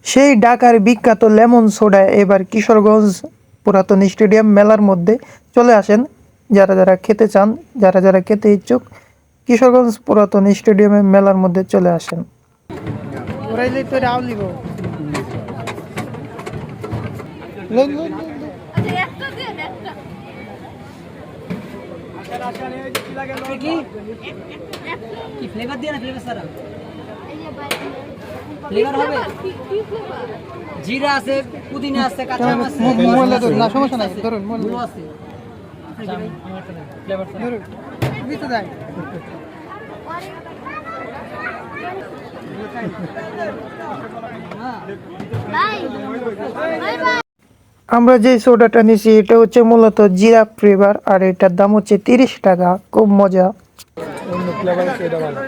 সেই ঢাকার বিখ্যাত লেমন সোডা এবার কিশোরগঞ্জ পুরাতন স্টেডিয়াম মেলার মধ্যে চলে আসেন। যারা যারা খেতে চান, যারা যারা খেতে ইচ্ছুক, কিশোরগঞ্জ পুরাতন স্টেডিয়ামে মেলার মধ্যে চলে আসেন। কি ফ্লেভার দিয়ে না ফ্লেভার সারা ফ্লেভার হবে জিরা আছে পুদিনা আছে কাঁচা আম আছে মোলা ধরুন না সমস্যা নাই ধরুন মোলা আছে ফ্লেভার ধরুন দিতে দেয় আমরা যে সোডাটা নিছি এটা হচ্ছে মূলত জিরা ফ্লেভার, আর এটার দাম হচ্ছে 30 টাকা। খুব মজা। অন্য ফ্লেভার সেটা ভালো।